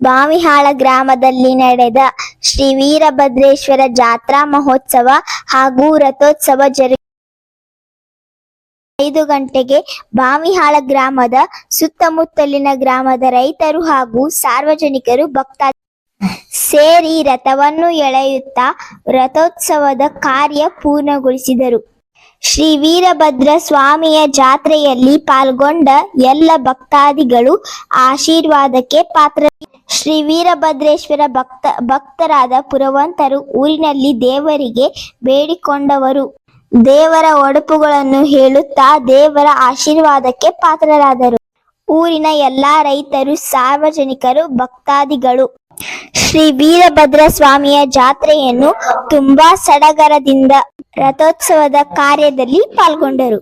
ಬಾವಿಹಾಳ ಗ್ರಾಮದಲ್ಲಿ ನಡೆದ ಶ್ರೀ ವೀರಭದ್ರೇಶ್ವರ ಜಾತ್ರಾ ಮಹೋತ್ಸವ ಹಾಗೂ ರಥೋತ್ಸವ 5 ಗಂಟೆಗೆ ಬಾವಿಹಾಳ ಗ್ರಾಮದ ಸುತ್ತಮುತ್ತಲಿನ ಗ್ರಾಮದ ರೈತರು ಹಾಗೂ ಸಾರ್ವಜನಿಕರು ಭಕ್ತಾದಿಗಳು ಸೇರಿ ರಥವನ್ನು ಎಳೆಯುತ್ತಾ ರಥೋತ್ಸವದ ಕಾರ್ಯ ಪೂರ್ಣಗೊಳಿಸಿದರು. ಶ್ರೀ ವೀರಭದ್ರ ಸ್ವಾಮಿಯ ಜಾತ್ರೆಯಲ್ಲಿ ಪಾಲ್ಗೊಂಡ ಎಲ್ಲ ಭಕ್ತಾದಿಗಳು ಆಶೀರ್ವಾದಕ್ಕೆ ಪಾತ್ರ. ಶ್ರೀ ವೀರಭದ್ರೇಶ್ವರ ಭಕ್ತರಾದ ಪುರವಂತರು ಊರಿನಲ್ಲಿ ದೇವರಿಗೆ ಬೇಡಿಕೊಂಡವರು ದೇವರ ಒಡಪುಗಳನ್ನು ಹೇಳುತ್ತಾ ದೇವರ ಆಶೀರ್ವಾದಕ್ಕೆ ಪಾತ್ರರಾದರು. ಊರಿನ ಎಲ್ಲಾ ರೈತರು, ಸಾರ್ವಜನಿಕರು, ಭಕ್ತಾದಿಗಳು ಶ್ರೀ ವೀರಭದ್ರ ಸ್ವಾಮಿಯ ಜಾತ್ರೆಯನ್ನು ತುಂಬಾ ಸಡಗರದಿಂದ ರಥೋತ್ಸವದ ಕಾರ್ಯದಲ್ಲಿ ಪಾಲ್ಗೊಂಡರು.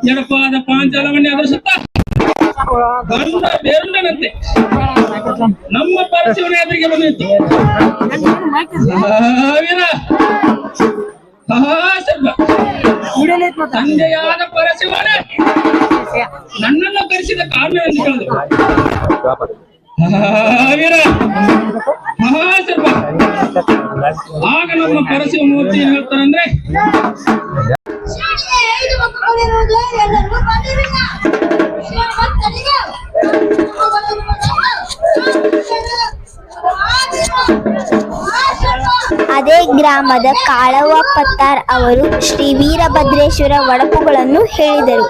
ಜನಪಾದ ಪಾಂಚಾಲವನ್ನೇ ಅದೃಷ್ಟ ಬಂದ ಬೇರುಂಡನಂತೆ ನಮ್ಮ ಪರಶಿವನ ಎದುರಿಗೆ ಬಂದಿತ್ತು. ತಂದೆಯಾದ ಪರಶಿವನೇ ನನ್ನನ್ನು ಕರೆಸಿದ ಕಾರಣ ಎಂದು ಕೇಳಿದ್ರು. ಮಹಾಸರ್ವ ಆಗ ನಮ್ಮ ಪರಶಿವ ಮೂರ್ತಿ ಏನ್ ಹೇಳ್ತಾರಂದ್ರೆ, ಅದೇ ಗ್ರಾಮದ ಕಾಳವ್ವ ಪತ್ತಾರ್ ಅವರು ಶ್ರೀ ವೀರಭದ್ರೇಶ್ವರ ಒಡಪುಗಳನ್ನು ಹೇಳಿದರು.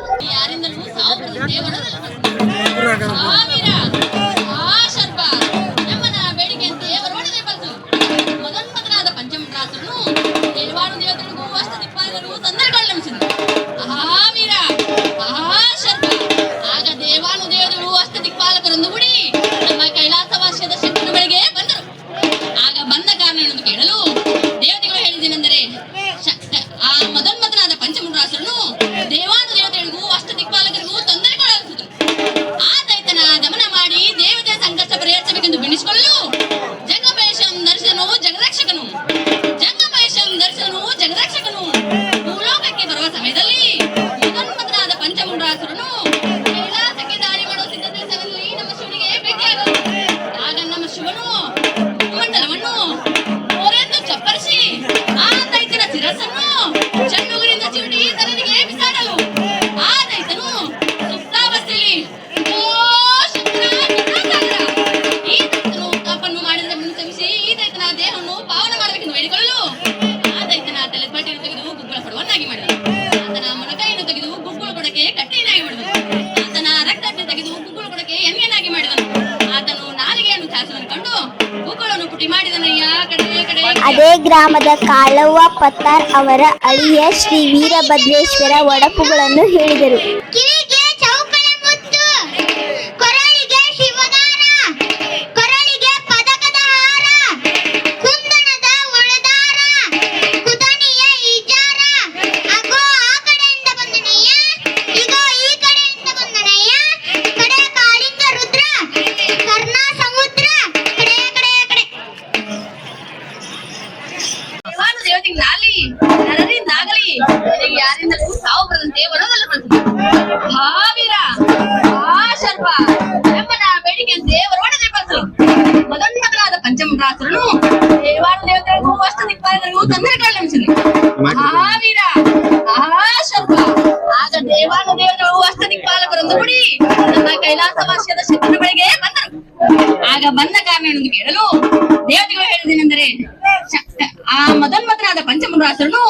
ಅದೇ ಗ್ರಾಮದ ಕಾಳವ್ವ ಪತ್ತಾರ್ ಅವರ ಅಳಿಯ ಶ್ರೀ ವೀರಭದ್ರೇಶ್ವರ ಒಡಪುಗಳನ್ನು ಹೇಳಿದರು. ಆಗ ದೇವಾನುದೇವರು ಅಷ್ಟದಿಕ್ಪಾಲಕರೊಂದು ಕೂಡಿ ನಮ್ಮ ಕೈಲಾಸವಾಸ್ಯದ ಶಕ್ತಿಗಳಿಗೆ ಬಂದರು. ಆಗ ಬಂದ ಕಾರಣವನ್ನು ಕೇಳಲು ದೇವತೆಗಳು ಹೇಳಿದೇನೆಂದರೆ ಆ ಮದನ್ಮತನಾದ ಪಂಚಮುಂಡಾಸುರನು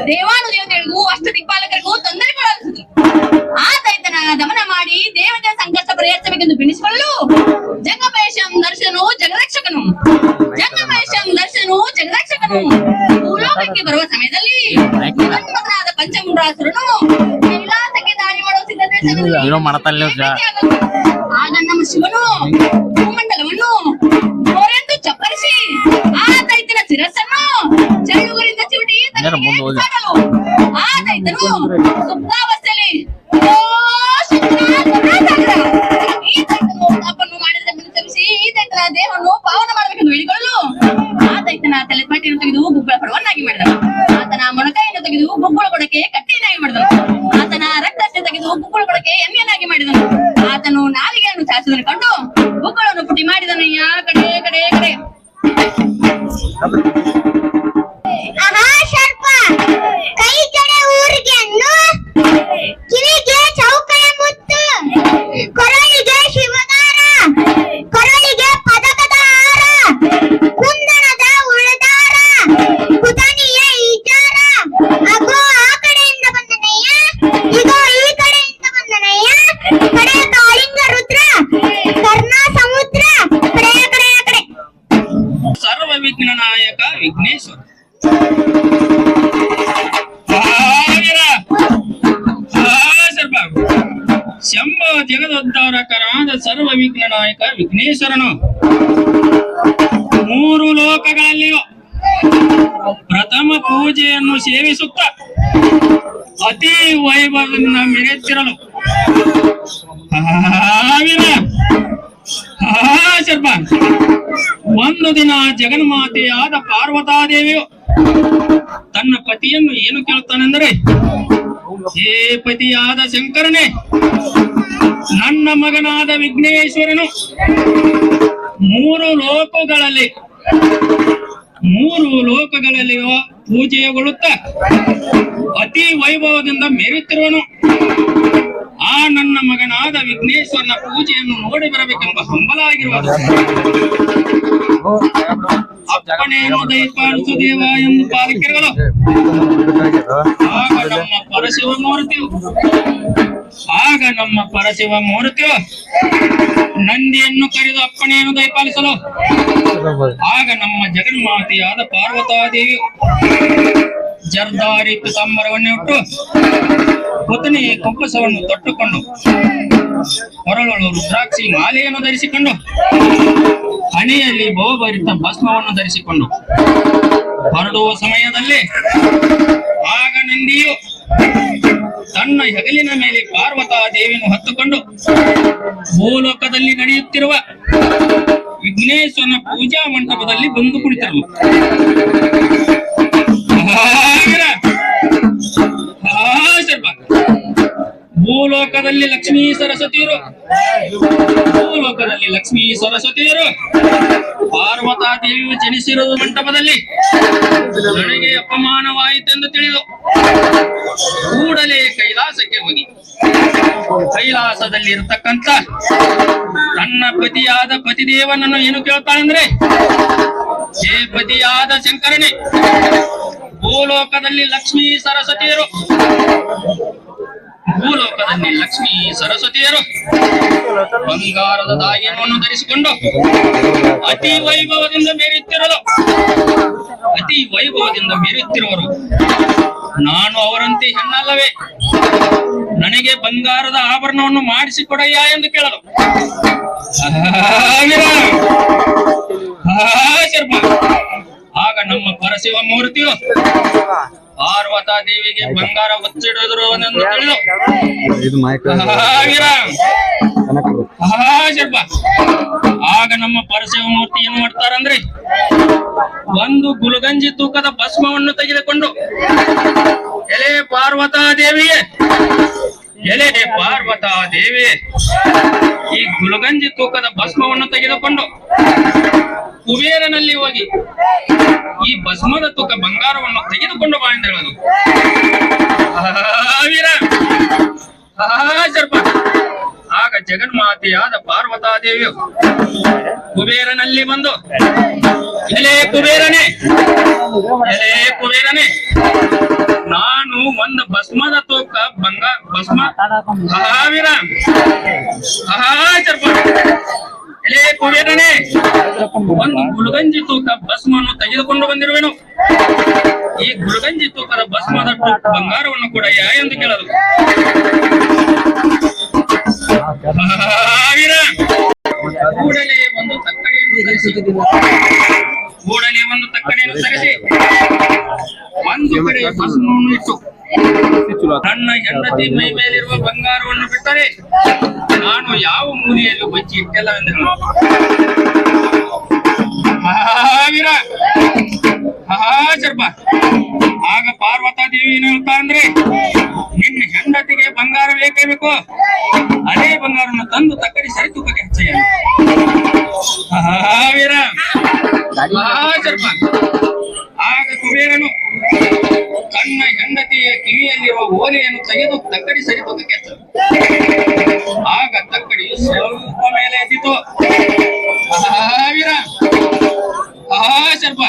ದೇವಾನು ದೇವತೆಗಳಿಗೂ ಅಷ್ಟ ದಿಕ್ಪಾಲಕರಿಗೂ ತೊಂದರೆಗೊಳಗಾಗಿಸಿದ್ರು. ಆತನ ದಮನ ಮಾಡಿ ದೇವತೆ ಸಂಕಷ್ಟ ಪರಿಹರಿಸಬೇಕೆಂದು ಬಿಡಿಸಿಕೊಳ್ಳಲು ಜಂಗಮಹೇಶಂ ದರ್ಶನನು ಜಗರಕ್ಷಕನು ಭೂಲೋಕಕ್ಕೆ ಬರುವ ಸಮಯದಲ್ಲಿ ಮದನ್ಮತನಾದ ಪಂಚಮುಂಡಾಸುರನು ಕೈಲಾಸಕ್ಕೆ ದಾರಿ ಮಾಡುವ ಸಿದ್ಧತೆ ಆಗ ನಮ್ಮ ಶಿವನು ಭೂಮಂಡಲವನ್ನು ಅವರೆಂದು ಚಪ್ಪರಿಸಿ ಆ ದೈತ್ಯನ ಶಿರಸ್ಸನ್ನು ಚೆಳ್ಳುಗುರಿಂದ ಚಿವುಟಿ ಆ ದೈತ್ಯನು ಸುಪ್ತಾವಸ್ಥೆಯಲ್ಲಿ ಈ ದೈತ್ಯನು ತಪ್ಪನ್ನು ಮಾಡಿದ್ರೆ ತಪ್ಪಿಸಿ ಈ ದೈತ್ಯನ ದೇಹವನ್ನು ಪಾವನ ಮಾಡಬೇಕೆಂದು ಹೇಳಿಕೊಳ್ಳಲು ಆ ದೈತ್ಯನ ತಲೆಪಟ್ಟಿಯನ್ನು ತೆಗೆದು ಗುಗ್ಗಳ ಪಡವನ್ನಾಗಿ ಮಾಡಿದನು. ಆತನ ಮೊಣಕಾಯನ್ನು ತೆಗೆದು ಗುಗ್ಗಳ ಕೊಡಕ್ಕೆ ಕಟ್ಟಿಯನ್ನಾಗಿ ಮಾಡಿದನು. ಆತನ ರಕ್ತಕ್ಕೆ ತೆಗೆದು ಗುಗ್ಗಳ ಕೊಡಕ್ಕೆ ಎಣ್ಣೆಯನ್ನಾಗಿ ಮಾಡಿದನು. ಆತನು ನಾಲಿಗೆಯನ್ನು ಚಾಚುವುದನ್ನು ಕಂಡು ಗುಗ್ಗಳನ್ನು ಪುಟಿ ಮಾಡಿದನಯ್ಯ ಕಡೆ ಕಡೆ ಕಡೆ. ಸರ್ಪ ಕೈ ಕಡೆ ಊರಿಗೆ ಕಿವಿಗೆ ಚೌಕಯ ಮುತ್ತು, ಕೊರಳಿಗೆ ಶಿವದಾರ, ಕೊರಳಿಗೆ ಪದಕದ ಹಾರ, ಕುಂದಣದ ಉಳಿದಾರ, ಕುದನಿಯ ಈಚಾರ. ಅಗೋ ಆ ಕಡೆಯಿಂದ ಬಂದನಯ್ಯ, ಇದೋ ಈ ಕಡೆಯಿಂದ ಬಂದನಯ್ಯ. ಕಡೆ ಕಾಳಿಂಗ ರುದ್ರ, ಕರ್ಣ ಸಮುದ್ರ, ಕಡೆ ಕಡೆ ಕಡೆ. ಸರ್ವ ವಿಘ್ನ ನಾಯಕ ವಿಘ್ನೇಶ್ವರ ಶಂಭ ಜಗದೋದ್ಧಾರಕರಾದ ಸರ್ವ ವಿಘ್ನ ನಾಯಕ ವಿಘ್ನೇಶ್ವರನು ಮೂರು ಲೋಕಗಳಲ್ಲಿಯೂ ಪ್ರಥಮ ಪೂಜೆಯನ್ನು ಸೇವಿಸುತ್ತ ಅತಿ ವೈಭವದಿಂದ ಮೆರೆಯುತ್ತಿರಲು ಸರ್ಪ ಒಂದು ದಿನ ಜಗನ್ಮಾತೆಯಾದ ಪಾರ್ವತಾದೇವಿಯು ತನ್ನ ಪತಿಯನ್ನು ಏನು ಕೇಳುತ್ತಾನೆಂದರೆ, ಹೇ ಪತಿಯಾದ ಶಂಕರನೇ, ನನ್ನ ಮಗನಾದ ವಿಘ್ನೇಶ್ವರನು ಮೂರು ಲೋಕಗಳಲ್ಲಿಯೂ ಪೂಜೆಗೊಳ್ಳುತ್ತ ಅತಿ ವೈಭವದಿಂದ ಮೆರೆಯುತ್ತಿರುವನು. ಆ ನನ್ನ ಮಗನಾದ ವಿಘ್ನೇಶ್ವರನ ಪೂಜೆಯನ್ನು ನೋಡಿ ಬರಬೇಕೆಂಬ ಹಂಬಲ ಆಗಿರುವುದು. ಅಪ್ಪಣೆಯನ್ನು ದಯಪಾಲಿಸು ದೇವ ಎಂದು ಪಾಲಕರುಗಳು ಆಗ ನಮ್ಮ ಪರಶಿವ ಮೂರ್ತಿಯು ನಂದಿಯನ್ನು ಕರೆದು ಅಪ್ಪಣೆಯನ್ನು ದಯಪಾಲಿಸಲು ಆಗ ನಮ್ಮ ಜಗನ್ಮಾತೆಯಾದ ಪಾರ್ವತಾದೇವಿಯು ಜರ್ದಾರಿ ಪಿತಾಂಬರವನ್ನಿಟ್ಟು ಪುತನಿ ಕುಪ್ಪಸವನ್ನು ತೊಟ್ಟುಕೊಂಡು ಹೊರಳಲು ರುದ್ರಾಕ್ಷಿ ಮಾಲೆಯನ್ನು ಧರಿಸಿಕೊಂಡು ಹಣೆಯಲ್ಲಿ ಬಹುಭರಿತ ಭಸ್ಮವನ್ನು ಧರಿಸಿಕೊಂಡು ಹೊರಡುವ ಸಮಯದಲ್ಲಿ ಆಗ ನಂದಿಯು ತನ್ನ ಹೆಗಲಿನ ಮೇಲೆ ಪಾರ್ವತಾ ದೇವಿಯನ್ನು ಹೊತ್ತುಕೊಂಡು ಭೂಲೋಕದಲ್ಲಿ ನಡೆಯುತ್ತಿರುವ ವಿಘ್ನೇಶ್ವರನ ಪೂಜಾ ಮಂಟಪದಲ್ಲಿ ಬಂದು ಕುಳಿತರು. ಭೂಲೋಕದಲ್ಲಿ ಲಕ್ಷ್ಮೀ ಸರಸ್ವತಿಯರು ಪಾರ್ವತಾ ದೇವಿಯು ಜನಿಸಿರುವ ಮಂಟಪದಲ್ಲಿ ನನಗೆ ಅಪಮಾನವಾಯಿತೆಂದು ತಿಳಿದು ಕೂಡಲೇ ಕೈಲಾಸಕ್ಕೆ ಹೋಗಿ ಕೈಲಾಸದಲ್ಲಿ ಇರತಕ್ಕಂತ ತನ್ನ ಪತಿಯಾದ ಪತಿದೇವನನ್ನು ಏನು ಕೇಳ್ತಾಳೆಂದ್ರೆ, ಹೇ ಪತಿಯಾದ ಶಂಕರನೇ, ಭೂಲೋಕದಲ್ಲಿ ಲಕ್ಷ್ಮೀ ಸರಸ್ವತಿಯರು ಬಂಗಾರದ ದಾಗಿಯನ್ನು ಧರಿಸಿಕೊಂಡು ಅತಿ ವೈಭವದಿಂದ ಮೆರೆಯುತ್ತಿರುವರು. ನಾನು ಅವರಂತೆ ಹೆಣ್ಣಲ್ಲವೇ, ನನಗೆ ಬಂಗಾರದ ಆಭರಣವನ್ನು ಮಾಡಿಸಿಕೊಡಯ್ಯ ಎಂದು ಕೇಳಲು ಆಗ ನಮ್ಮ ಪರಶಿವ ಮೂರ್ತಿಯು ಪಾರ್ವತಾ ದೇವಿಗೆ ಬಂಗಾರ ಒಚ್ಚಿಡುವುದೆಂದು ತಿಳಿದು ಆಗ ನಮ್ಮ ಪರಶಿವ ಮೂರ್ತಿ ಏನ್ ಮಾಡ್ತಾರಂದ್ರೆ, ಒಂದು ಗುಲಗಂಜಿ ತೂಕದ ಭಸ್ಮವನ್ನು ತೆಗೆದುಕೊಂಡು ಎಲೆ ಪಾರ್ವತಾ ದೇವಿಯೇ ಈ ಗುಲಗಂಜಿ ತೂಕದ ಭಸ್ಮವನ್ನು ತೆಗೆದುಕೊಂಡು ಕುಬೇರನಲ್ಲಿ ಹೋಗಿ ಈ ಭಸ್ಮದ ತೂಕ ಬಂಗಾರವನ್ನು ತೆಗೆದುಕೊಂಡು ಬಾ ಎಂದು ಹೇಳೋದು. ಸರ್ಪ ಆಗ ಜಗನ್ಮಾತೆಯಾದ ಪಾರ್ವತಾದೇವಿಯು ಕುಬೇರನಲ್ಲಿ ಬಂದು, ಎಲೆ ಕುಬೇರನೇ, ಎಲೆ ಕುಬೇರನೇ, ನಾನು ಒಂದು ಭಸ್ಮದ ತೂಕ ಭಸ್ಮ ಮಹಾವೀರ ಮಹಾಚರ್ಪ, ಎಲೆ ಕುಬೇರನೇ, ಒಂದು ಗುರುಗಂಜಿ ತೂಕ ಭಸ್ಮವನ್ನು ತೆಗೆದುಕೊಂಡು ಬಂದಿರುವೆನು. ಈ ಗುರುಗಂಜಿ ತೂಕದ ಭಸ್ಮದ ಬಂಗಾರವನ್ನು ಕೂಡ ಎಂದು ಕೇಳಲು, ಮಹಾವೀರ ಕೂಡಲೇ ಒಂದು ತಕ್ಕಡಿಯನ್ನು ತರಿಸಿ, ಕೂಡಲೇ ಒಂದು ತಕ್ಕಡಿಯನ್ನು ತರಿಸಿ ಒಂದು ಕಡೆ ಭಸ್ಮವನ್ನು ಇಟ್ಟು, ನನ್ನ ಹೆಂಡತಿ ಮೈ ಮೇಲಿರುವ ಬಂಗಾರವನ್ನು ಬಿಟ್ಟರೆ ನಾನು ಯಾವ ಮೂಲೆಯಲ್ಲೂ ಬಚ್ಚಿ ಇಟ್ಟೆಲ್ಲವೆಂದರು. ಮಹಾವೀರ ಮಹಾಚರ್ಪ, ಆಗ ಪಾರ್ವತಾದೇವಿ ಏನು ಹೇಳ್ತಾ ಅಂದ್ರೆ, ನಿನ್ನ ಹೆಂಡತಿಗೆ ಬಂಗಾರ ಬೇಕೇ ಬೇಕು, ಅದೇ ಬಂಗಾರವನ್ನು ತಂದು ತಕ್ಕಡಿ ಸರಿ ತೂಕಕ್ಕೆ ಹಚ್ಚಯ್ಯ. ಮಹಾವೀರ ಮಹಾಚರ್ಪ, ಆಗ ಕುಬೇರನು ತನ್ನ ಹೆಂಡತಿಯ ಕಿವಿಯಲ್ಲಿರುವ ಓಲೆಯನ್ನು ತೆಗೆದು ತಕ್ಕಡಿ ಸರಿ ತೂಕಕ್ಕೆ ಹಚ್ಚ. ಆಗ ತಕ್ಕಡಿಯು ಸ್ವಲ್ಪ ಮೇಲೆ ಎದ್ದಿತು. ಮಹಾವೀರ ಮಹಾಚರ್ಪ,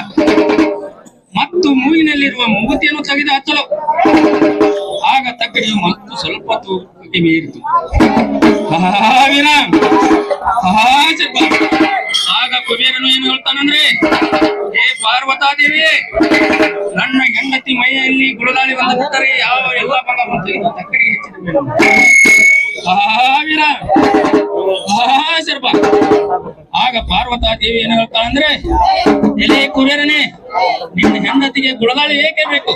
ಮತ್ತು ಮೂಗಿನಲ್ಲಿರುವ ಮೂಗುತಿಯನ್ನು ತೆಗೆದು ಹಚ್ಚಲು. ಆಗ ತಕ್ಕಡಿಯು ಮತ್ತು ಸ್ವಲ್ಪ ತೂಕಕ್ಕೆ ಮೀರಿತು. ಮಹಾವೀರ ಮಹಾಚರ್ಪ, ಆಗ ಕುಬೇರನು ಏನು ಹೇಳ್ತಾನಂದ್ರೆ, ಹೇ ಪಾರ್ವತಾದೇವಿ, ನನ್ನ ಹೆಂಡತಿ ಮೈಯಲ್ಲಿ ಗುಳದಾಳಿ ಬಂದ ಬಿಟ್ಟರೆ ಯಾವ ಎಲ್ಲ ಭಾಗವನ್ನು ತೆಗೆದು ತಕ್ಕಡಿಗೆ ಹೆಚ್ಚಿದ. ಮಹಾವೀರ ಮಹಾಚರ್ಪ, ಆಗ ಪಾರ್ವತಾದೇವಿ ಏನು ಹೇಳ್ತಾಳಂದ್ರೆ, ಎಲೆ ಕುಬೇರನೇ, ನಿನ್ನ ಹೆಂಡತಿಗೆ ಗುಳದಾಳಿ ಏಕೆ ಬೇಕು,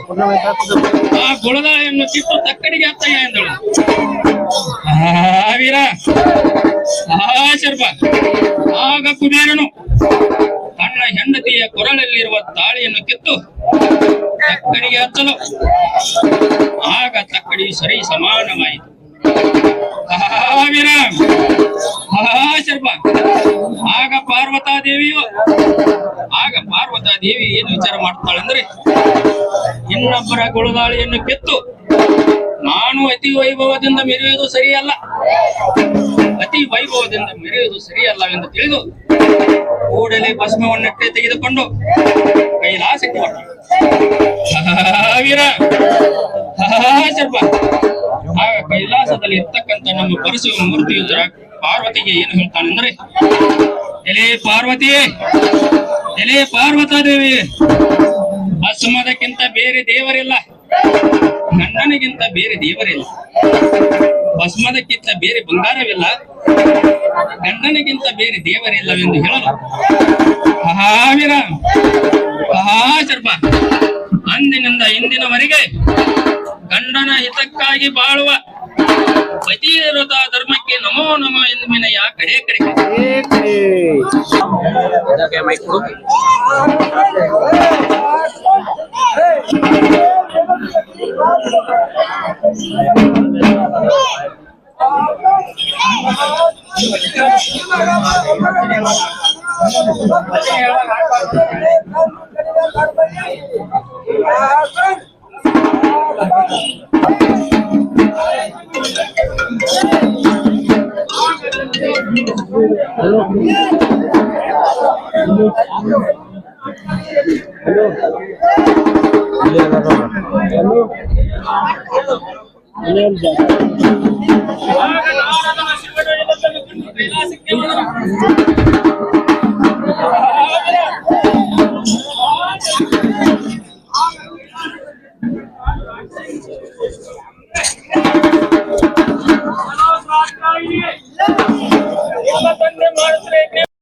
ಆ ಗುಳದಾಳಿಯನ್ನು ಕಿತ್ತು ತಕ್ಕಡಿಗೆ ಹಚ್ಚಯ್ಯ ಎಂದಳು. ಮಹಾವೀರ ಮಹಾಚರ್ಪ, ಆಗ ಕುಬೇರನು ತನ್ನ ಹೆಂಡತಿಯ ಕೊರಳಲ್ಲಿರುವ ತಾಳಿಯನ್ನು ಕಿತ್ತು ತಕ್ಕಡಿಗೆ ಹಚ್ಚಲು. ಆಗ ತಕ್ಕಡಿಯು ಸರಿ ಸಮಾನವಾಯಿತು. ಮಹಾವೀರ ಮಹಾಚರ್ಪ, ಆಗ ಪಾರ್ವತಾದೇವಿ ಏನು ವಿಚಾರ ಮಾಡ್ತಾಳಂದ್ರೆ, ಇನ್ನೊಬ್ಬರ ಗುಳದಾಳಿಯನ್ನು ಕಿತ್ತು ನಾನು ಅತಿ ವೈಭವದಿಂದ ಮೆರೆಯುವುದು ಸರಿಯಲ್ಲ, ಅತಿ ವೈಭವದಿಂದ ಮೆರೆಯುವುದು ಸರಿಯಲ್ಲವೆಂದು ತಿಳಿದು ಕೂಡಲೇ ಭಸ್ಮವನ್ನಟ್ಟೆ ತೆಗೆದುಕೊಂಡು ಕೈಲಾಸಕ್ಕೆ ಹೊರಟ. ಮಹಾವೀರ ಮಹಾಚರ್ಪ, ಆಗ ಕೈಲಾಸದಲ್ಲಿ ಇರ್ತಕ್ಕಂಥ ನಮ್ಮ ಪರಶಿವ ಮೂರ್ತಿಯು ಪಾರ್ವತಿಗೆ ಏನು ಹೇಳ್ತಾನೆಂದ್ರೆ, ಎಲೆ ಪಾರ್ವತಿ, ಎಲೆ ಪಾರ್ವತಾದೇವಿ, ಭಸ್ಮದಕ್ಕಿಂತ ಬೇರೆ ದೇವರಿಲ್ಲ, ಗಂಡನಿಗಿಂತ ಬೇರೆ ದೇವರಿಲ್ಲ, ಭಸ್ಮದಕ್ಕಿಂತ ಬೇರೆ ಬಂಗಾರವಿಲ್ಲ, ಗಂಡನಿಗಿಂತ ಬೇರೆ ದೇವರಿಲ್ಲವೆಂದು ಹೇಳಲು. ಮಹಾವೀರ ಮಹಾಚರ್ಪ, ಅಂದಿನಿಂದ ಇಂದಿನವರೆಗೆ ಗಂಡನ ಹಿತಕ್ಕಾಗಿ ಬಾಳುವ ಪತಿವ್ರತ ಧರ್ಮಕ್ಕೆ ನಮೋ ನಮೋ ಎಂದು ವಿನಯ ಕಡೆ ಕಡೆ.